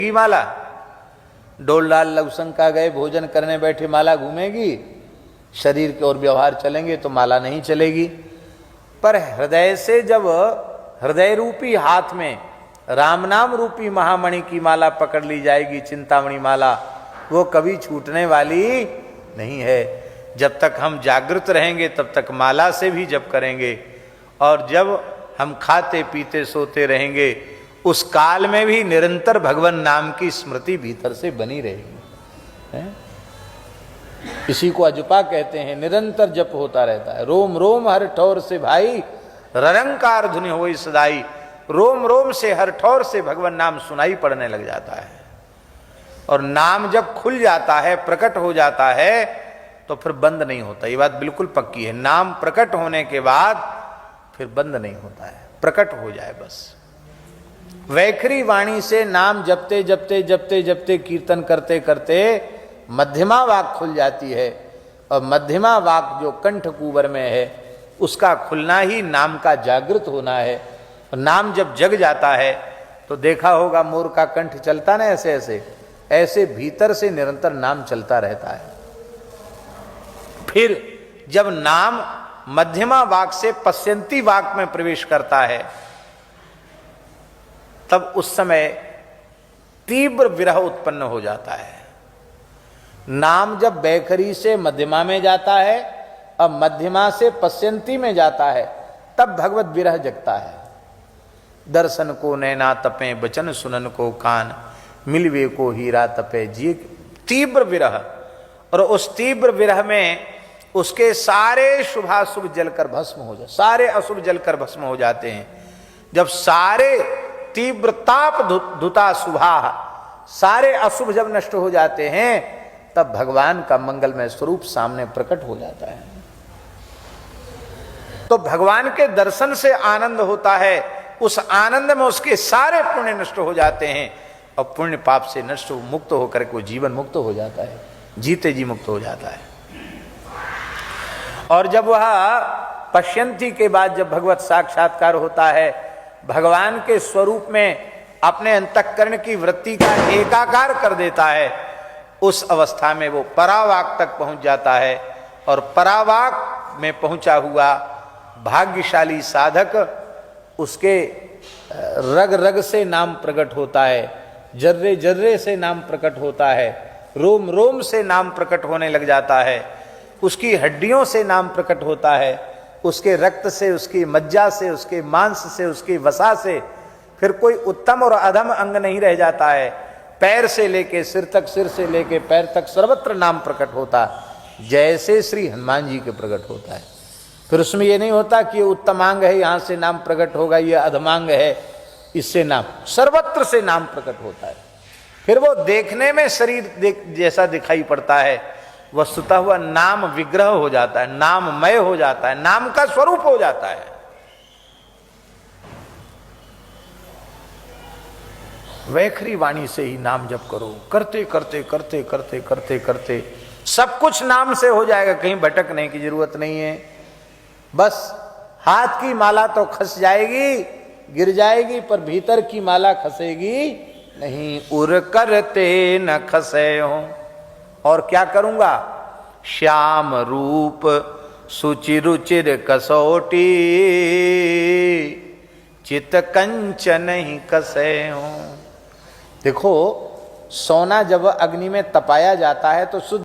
की माला, डोल डाल लवशंका गए, भोजन करने बैठे माला घूमेगी, शरीर के और व्यवहार चलेंगे तो माला नहीं चलेगी। पर हृदय से जब हृदय रूपी हाथ में राम नाम रूपी महामणि की माला पकड़ ली जाएगी, चिंतामणि माला, वो कभी छूटने वाली नहीं है। जब तक हम जागृत रहेंगे तब तक माला से भी जप करेंगे, और जब हम खाते पीते सोते रहेंगे उस काल में भी निरंतर भगवान नाम की स्मृति भीतर से बनी रहेगी, है? इसी को अजपा कहते हैं, निरंतर जप होता रहता है। रोम रोम हर ठौर से भाई ररंकार धुनि होई सदाई। रोम रोम से हर ठौर से भगवान नाम सुनाई पड़ने लग जाता है, और नाम जब खुल जाता है, प्रकट हो जाता है, तो फिर बंद नहीं होता। ये बात बिल्कुल पक्की है। नाम प्रकट होने के बाद फिर बंद नहीं होता है, प्रकट हो जाए बस। वैखरी वाणी से नाम जपते जपते जपते जपते कीर्तन करते करते मध्यमा वाक खुल जाती है, और मध्यमा वाक जो कंठ कुबर में है उसका खुलना ही नाम का जागृत होना है। और नाम जब जग जाता है तो देखा होगा मोर का कंठ चलता ना, ऐसे ऐसे ऐसे भीतर से निरंतर नाम चलता रहता है। फिर जब नाम मध्यमा वाक से पश्यंती वाक में प्रवेश करता है, तब उस समय तीव्र विरह उत्पन्न हो जाता है। नाम जब बैखरी से मध्यमा में जाता है और मध्यमा से पश्यंती में जाता है, तब भगवत विरह जगता है। दर्शन को नैना तपे, वचन सुनन को कान, मिलवे को हीरा तपे जी। तीव्र विरह, और उस तीव्र विरह में उसके सारे शुभाशुभ जलकर भस्म हो जाते, सारे अशुभ जलकर भस्म हो जाते हैं। जब सारे तीव्र ताप धुता शुभा, सारे अशुभ जब नष्ट हो जाते हैं, तब भगवान का मंगलमय स्वरूप सामने प्रकट हो जाता है। तो भगवान के दर्शन से आनंद होता है, उस आनंद में उसके सारे पुण्य नष्ट हो जाते हैं, और पुण्य पाप से नष्ट मुक्त होकर के जीवन मुक्त हो जाता है, जीते जी मुक्त हो जाता है। और जब वह पश्यंती के बाद जब भगवत साक्षात्कार होता है, भगवान के स्वरूप में अपने अंतःकरण की वृत्ति का एकाकार कर देता है, उस अवस्था में वो परावाक तक पहुंच जाता है। और परावाक में पहुंचा हुआ भाग्यशाली साधक, उसके रग रग से नाम प्रकट होता है, जर्रे जर्रे से नाम प्रकट होता है, रोम रोम से नाम प्रकट होने लग जाता है, उसकी हड्डियों से नाम प्रकट होता है, उसके रक्त से, उसकी मज्जा से, उसके मांस से, उसकी वसा से फिर कोई उत्तम और अधम अंग नहीं रह जाता है। पैर से लेके सिर तक, सिर से लेके पैर तक सर्वत्र नाम प्रकट होता, जैसे श्री हनुमान जी के प्रकट होता है। फिर उसमें ये नहीं होता कि ये उत्तमांग है, यहाँ से नाम प्रकट होगा, ये अधमांग है, इससे नाम, सर्वत्र से नाम प्रकट होता है। फिर वो देखने में शरीर जैसा दिखाई पड़ता है, वस्तुतः हुआ नाम विग्रह हो जाता है, नाममय हो जाता है, नाम का स्वरूप हो जाता है। वैखरी वाणी से ही नाम जप करो, करते करते करते करते करते करते सब कुछ नाम से हो जाएगा, कहीं भटकने की जरूरत नहीं है। बस हाथ की माला तो खस जाएगी, गिर जाएगी, पर भीतर की माला खसेगी नहीं। उर करते न खसे हो। और क्या करूंगा? श्याम रूप सुचि रुचिर कसौटी, चित कंचन ही कसे हो। देखो, सोना जब अग्नि में तपाया जाता है तो शुद्ध